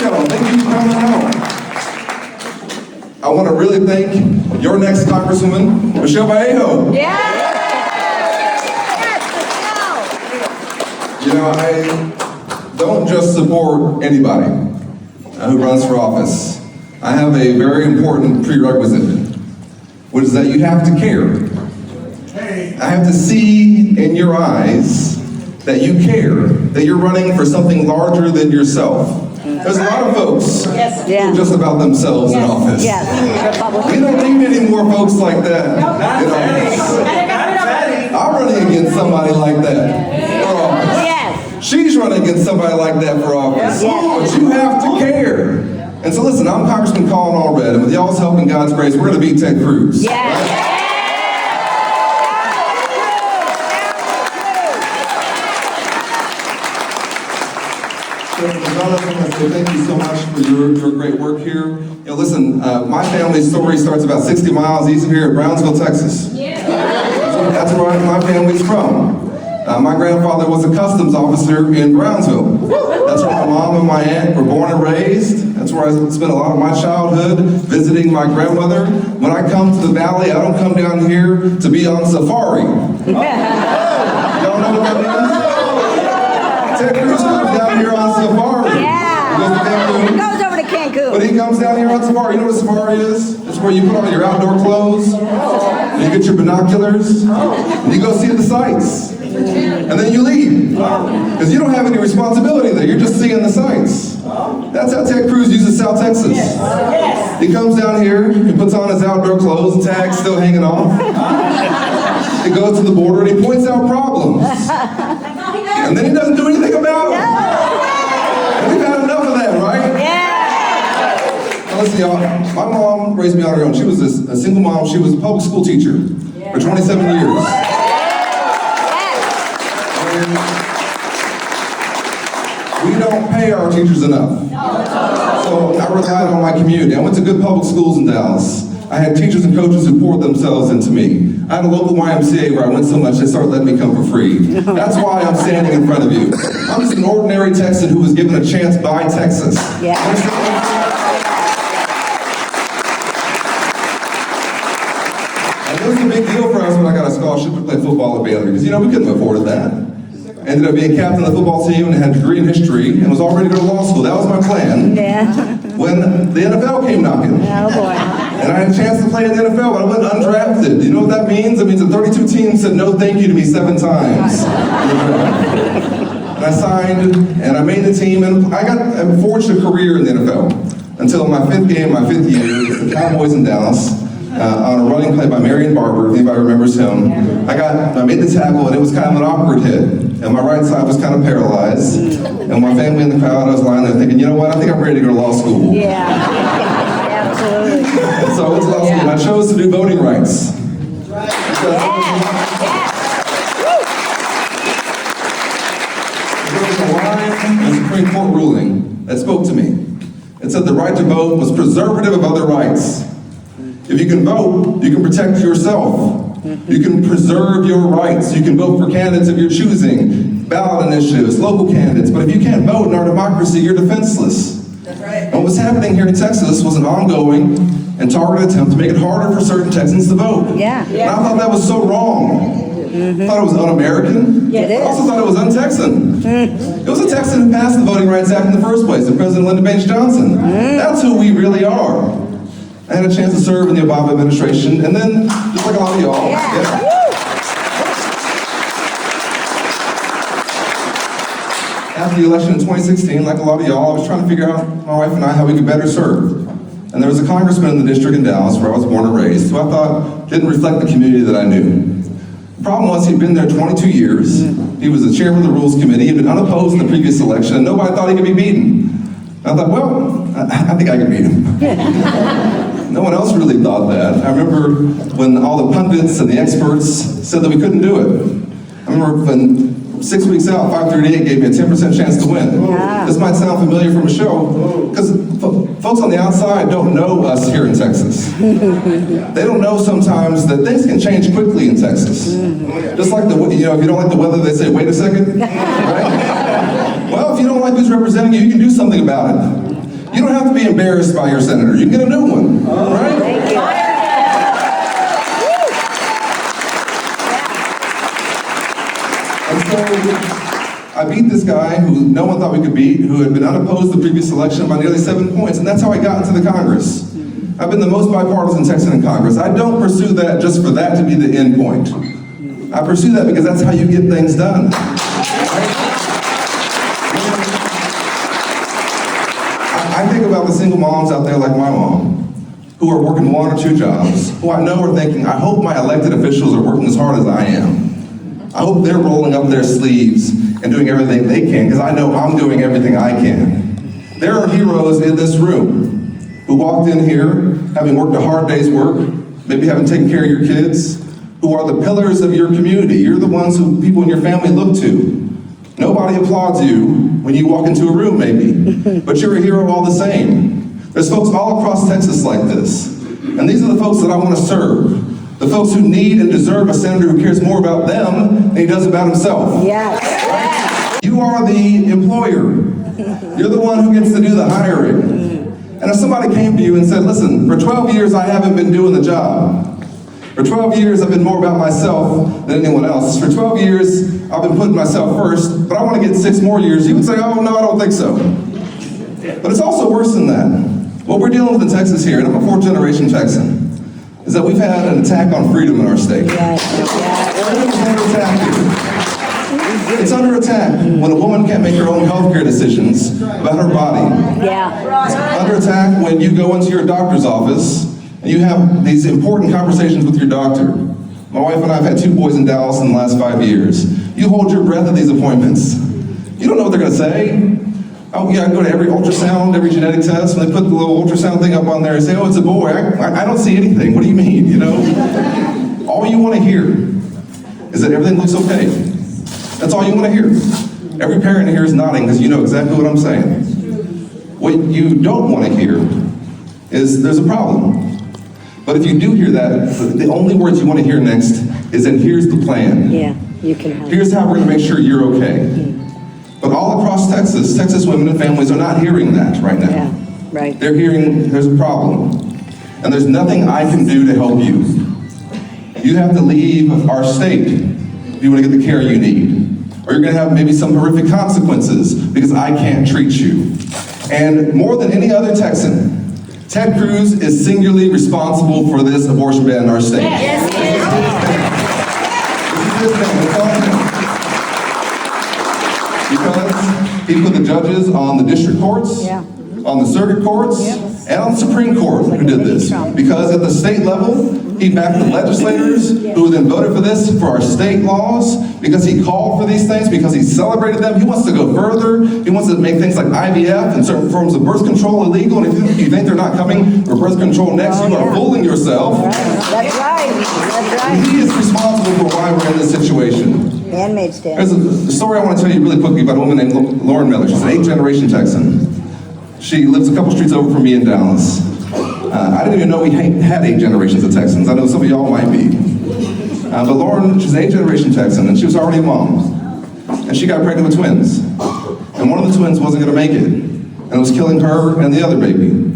y'all. Thank you for coming out. I want to really thank your next Congresswoman, Michelle Vallejo. Yeah. You know, I don't just support anybody who runs for office. I have a very important prerequisite, which is that you have to care. I have to see in your eyes that you care, that you're running for something larger than yourself. There's a lot of folks who are just about themselves in office. We don't need any more folks like that in office. I'm running against somebody like that for office. She's running against somebody like that for office. But you have to care. And so listen, I'm Congressman Colin Allred, and with y'all's help and God's grace, we're going to beat Ted Cruz. Right? Thank you so much for your great work here. You know, listen, my family's story starts about 60 miles east of here at Brownsville, Texas. That's where my family's from. My grandfather was a customs officer in Brownsville. That's where my mom and my aunt were born and raised. That's where I spent a lot of my childhood visiting my grandmother. When I come to the valley, I don't come down here to be on safari. Y'all know what that means? Ted Cruz comes down here on safari. He goes over to Cancun. But he comes down here on safari. You know what a safari is? It's where you put on your outdoor clothes, and you get your binoculars, and you go see the sights. And then you leave. Because you don't have any responsibility there. You're just seeing the sights. That's how Ted Cruz uses South Texas. He comes down here, he puts on his outdoor clothes, tags still hanging off. He goes to the border and he points out problems. And then he doesn't do anything about them. And we've had enough of that, right? Now listen, y'all, my mom raised me on her own. She was a single mom. She was a public school teacher for 27 years. We don't pay our teachers enough. So I relied on my community. I went to good public schools in Dallas. I had teachers and coaches who poured themselves into me. I had a local YMCA where I went so much they started letting me come for free. That's why I'm standing in front of you. I'm just an ordinary Texan who was given a chance by Texas. And it was a big deal for us when I got a scholarship to play football at Baylor, because you know we couldn't afford that. Ended up being captain of the football team and had a degree in history and was all ready to go to law school. That was my plan. When the NFL came knocking. Oh boy. And I had a chance to play in the NFL, but I went undrafted. Do you know what that means? It means that 32 teams said no thank you to me 7 times. And I signed, and I made the team, and I forged a career in the NFL until my 5th game, my 5th year, with the Cowboys in Dallas. On a running play by Marion Barber, if anybody remembers him. I made the tackle, and it was kind of an awkward hit. And my right side was kind of paralyzed. And my family in the crowd, I was lying there thinking, you know what, I think I'm ready to go to law school. Absolutely. And so I went to law school, and I chose to do voting rights. There was a line in the Supreme Court ruling that spoke to me. It said the right to vote was preservative of other rights. If you can vote, you can protect yourself. You can preserve your rights. You can vote for candidates of your choosing, ballot initiatives, local candidates. But if you can't vote in our democracy, you're defenseless. That's right. And what was happening here in Texas was an ongoing and targeted attempt to make it harder for certain Texans to vote. And I thought that was so wrong. I thought it was un-American. I also thought it was un-Texan. It was a Texan who passed the Voting Rights Act in the first place, and President Lyndon Baines Johnson. That's who we really are. I had a chance to serve in the Obama administration, and then, just like a lot of y'all, after the election in 2016, like a lot of y'all, I was trying to figure out, my wife and I, how we could better serve. And there was a congressman in the district in Dallas, where I was born and raised, who I thought didn't reflect the community that I knew. The problem was he'd been there 22 years. He was the chairman of the Rules Committee. He'd been unopposed in the previous election, and nobody thought he could be beaten. I thought, well, I think I can beat him. No one else really thought that. I remember when all the pundits and the experts said that we couldn't do it. I remember when 6 weeks out, 538 gave me a 10% chance to win. This might sound familiar from a show, because folks on the outside don't know us here in Texas. They don't know sometimes that things can change quickly in Texas. Just like if you don't like the weather, they say, wait a second, right? Well, if you don't like who's representing you, you can do something about it. You don't have to be embarrassed by your senator. You can get a new one, right? Thank you. And so I beat this guy who no one thought we could beat, who had been unopposed the previous election by nearly 7 points, and that's how I got into the Congress. I've been the most bipartisan Texan in Congress. I don't pursue that just for that to be the end point. I pursue that because that's how you get things done. I think about the single moms out there like my mom, who are working 1 or 2 jobs, who I know are thinking, I hope my elected officials are working as hard as I am. I hope they're rolling up their sleeves and doing everything they can, because I know I'm doing everything I can. There are heroes in this room who walked in here having worked a hard day's work, maybe having taken care of your kids, who are the pillars of your community. You're the ones who people in your family look to. Nobody applauds you when you walk into a room, maybe, but you're a hero all the same. There's folks all across Texas like this, and these are the folks that I want to serve. The folks who need and deserve a senator who cares more about them than he does about himself. Yes. You are the employer. You're the one who gets to do the hiring. And if somebody came to you and said, listen, for 12 years I haven't been doing the job. For 12 years I've been more about myself than anyone else. For 12 years I've been putting myself first, but I want to get 6 more years. You would say, oh no, I don't think so. But it's also worse than that. What we're dealing with in Texas here, and I'm a 4th-generation Texan, is that we've had an attack on freedom in our state. Freedom is under attack here. It's under attack when a woman can't make her own health care decisions about her body. It's under attack when you go into your doctor's office and you have these important conversations with your doctor. My wife and I have had 2 boys in Dallas in the last 5 years. You hold your breath at these appointments. You don't know what they're going to say. Oh yeah, I go to every ultrasound, every genetic test, and they put the little ultrasound thing up on there and say, oh, it's a boy. I don't see anything. What do you mean, you know? All you want to hear is that everything looks okay. That's all you want to hear. Every parent here is nodding because you know exactly what I'm saying. What you don't want to hear is there's a problem. But if you do hear that, the only words you want to hear next is, and here's the plan. Yeah, you can help. Here's how we're going to make sure you're okay. But all across Texas, Texas women and families are not hearing that right now. Yeah, right. They're hearing there's a problem. And there's nothing I can do to help you. You have to leave our state if you want to get the care you need. Or you're going to have maybe some horrific consequences because I can't treat you. And more than any other Texan, Ted Cruz is singularly responsible for this abortion ban in our state. Yes. This is his ban. It's on him. Because he put the judges on the district courts, on the circuit courts, and on the Supreme Court who did this. Because at the state level, he backed the legislators who then voted for this, for our state laws, because he called for these things, because he celebrated them. He wants to go further. He wants to make things like IVF and certain forms of birth control illegal. And if you think they're not coming for birth control next, you are fooling yourself. That's right. He is responsible for why we're in this situation. Handmaid's Tale. There's a story I want to tell you really quickly about a woman named Lauren Miller. She's an 8th-generation Texan. She lives a couple streets over from me in Dallas. I didn't even know we had 8 generations of Texans. I know some of y'all might be. But Lauren, she's an 8th-generation Texan, and she was already a mom. And she got pregnant with twins. And one of the twins wasn't going to make it. And it was killing her and the other baby.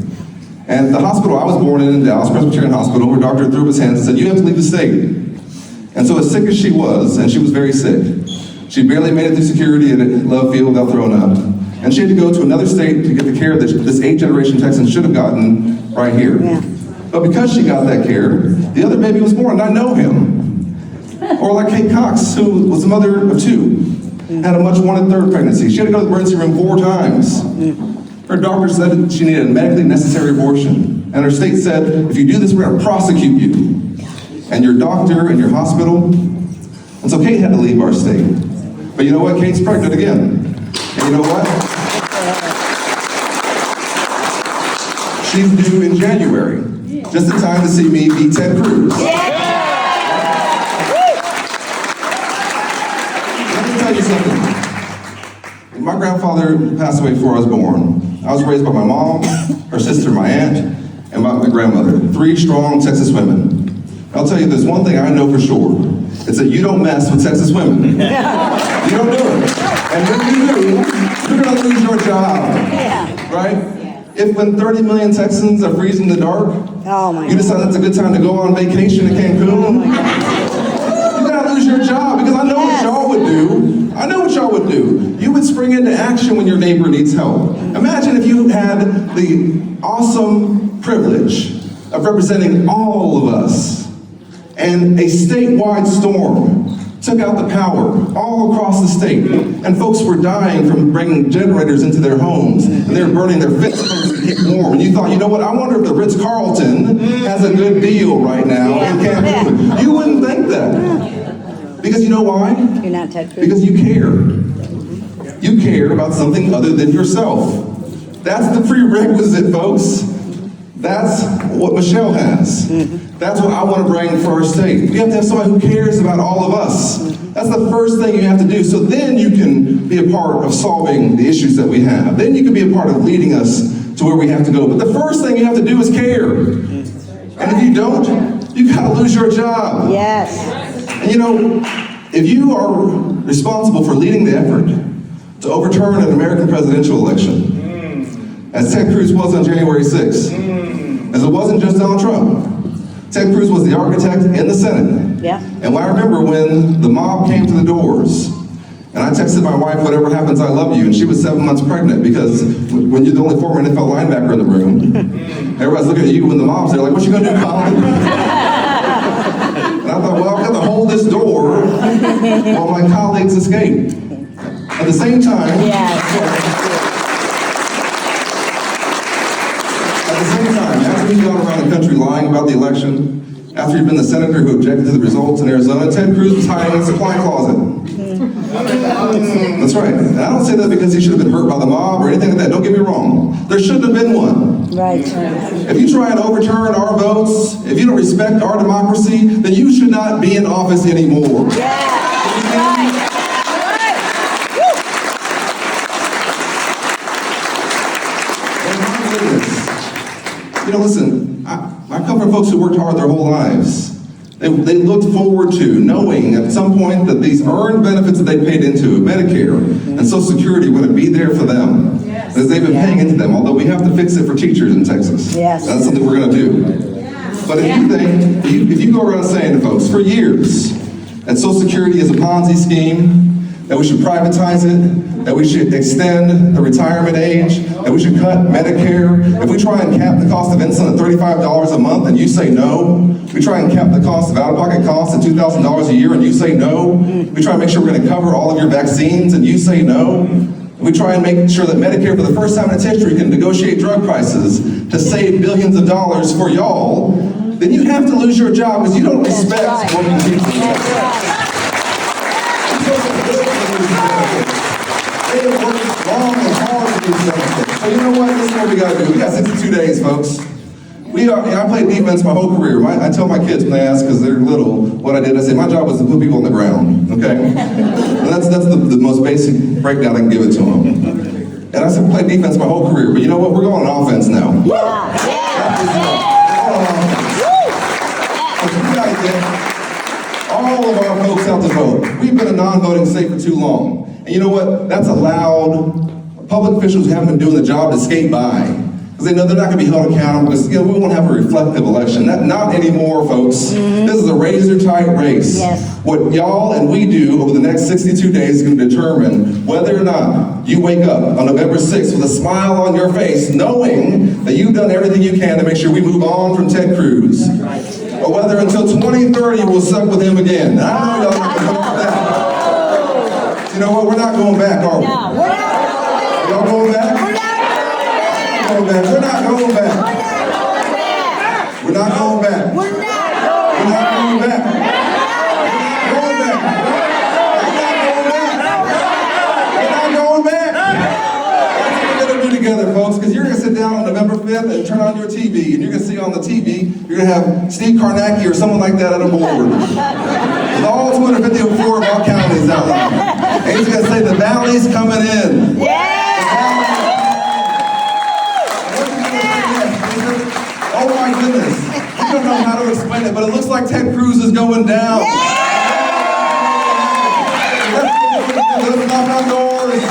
And the hospital I was born in Dallas, Presbyterian Hospital, her doctor threw up his hands and said, you have to leave the state. And so as sick as she was, and she was very sick, she barely made it through security at Love Field without throwing up. And she had to go to another state to get the care that this 8th-generation Texan should have gotten right here. But because she got that care, the other baby was born, and I know him. Or like Kate Cox, who was the mother of 2, had a much wanted 3rd pregnancy. She had to go to the emergency room 4 times. Her doctor said she needed a medically necessary abortion. And her state said, if you do this, we're going to prosecute you. And your doctor and your hospital. And so Kate had to leave our state. But you know what? Kate's pregnant again. And you know what? She's due in January. Just in time to see me beat Ted Cruz. Let me tell you something. My grandfather passed away before I was born. I was raised by my mom, her sister, my aunt, and my grandmother. 3 strong Texas women. I'll tell you, there's one thing I know for sure. It's that you don't mess with Texas women. You don't do it. And when you do, you're going to lose your job. Right? If when 30 million Texans are freezing in the dark, Oh my you decide that's a good time to go on vacation in Cancun, you gotta lose your job, because I know what y'all would do. I know what y'all would do. You would spring into action when your neighbor needs help. Imagine if you had the awesome privilege of representing all of us, and a statewide storm took out the power all across the state, and folks were dying from bringing generators into their homes, and they were burning their fence posts to keep warm. And you thought, you know what, I wonder if the Ritz-Carlton has a good deal right now in Cancun. You wouldn't think that. Because you know why? You're not Ted Cruz. Because you care. You care about something other than yourself. That's the prerequisite, folks. That's what Michelle has. That's what I want to bring for our state. We have to have somebody who cares about all of us. That's the first thing you have to do. So then you can be a part of solving the issues that we have. Then you can be a part of leading us to where we have to go. But the first thing you have to do is care. And if you don't, you gotta lose your job. Yes. And you know, if you are responsible for leading the effort to overturn an American presidential election, as Ted Cruz was on January 6th, as it wasn't just Donald Trump. Ted Cruz was the architect in the Senate. Yeah. And I remember when the mob came to the doors, and I texted my wife, whatever happens, I love you, and she was 7 months pregnant, because when you're the only former NFL linebacker in the room, everybody's looking at you when the mob's there, like, what you gonna do, Colin? And I thought, well, I've got to hold this door while my colleagues escape. At the same time, after you've gone around the country lying about the election, after you've been the senator who objected to the results in Arizona, Ted Cruz was hiding in a supply closet. That's right. And I don't say that because he should have been hurt by the mob or anything like that. Don't get me wrong. There shouldn't have been one. Right. If you try and overturn our votes, if you don't respect our democracy, then you should not be in office anymore. Right. You know, listen, I come from folks who worked hard their whole lives. They looked forward to knowing at some point that these earned benefits that they paid into, Medicare and Social Security, would be there for them. Yes. As they've been paying into them, although we have to fix it for teachers in Texas. Yes. That's something we're gonna do. But if you think, if you go around saying to folks for years that Social Security is a Ponzi scheme, that we should privatize it, that we should extend the retirement age, that we should cut Medicare, if we try and cap the cost of insulin at $35 a month and you say no, we try and cap the cost of out-of-pocket costs at $2,000 a year and you say no, we try and make sure we're gonna cover all of your vaccines and you say no, we try and make sure that Medicare for the first time in its history can negotiate drug prices to save billions of dollars for y'all, then you have to lose your job because you don't respect working people. They have worked long and hard to do something. So you know what? This is what we got to do. We got 62 days, folks. I played defense my whole career. I tell my kids when they ask, because they're little, what I did, I say, my job was to put people on the ground, okay? And that's the most basic breakdown I can give it to them. And I said, play defense my whole career, but you know what? We're going on offense now. We got to get all of our folks out to vote. We've been a non-voting state for too long. And you know what? That's allowed public officials who haven't been doing the job to skate by. Because they know they're not going to be held accountable. Because we won't have a reflective election. Not anymore, folks. This is a razor-tight race. Yes. What y'all and we do over the next 62 days is going to determine whether or not you wake up on November 6th with a smile on your face, knowing that you've done everything you can to make sure we move on from Ted Cruz. Or whether until 2030 we'll suck with him again. I know y'all not going to vote for that. You know what? We're not going back, are we? No, we're not. Y'all going back? We're not going back. We're not going back. We're not going back. We're not going back. We're not going back. That's what we're going to do together, folks, because you're going to sit down on November 5th and turn on your TV, and you're going to see on the TV, you're going to have Steve Karnacki or someone like that at a board. With all 254 of our counties out there. And he's going to say, the valley's coming in. Oh my goodness. We don't know how to explain it, but it looks like Ted Cruz is going down. Let's knock on doors.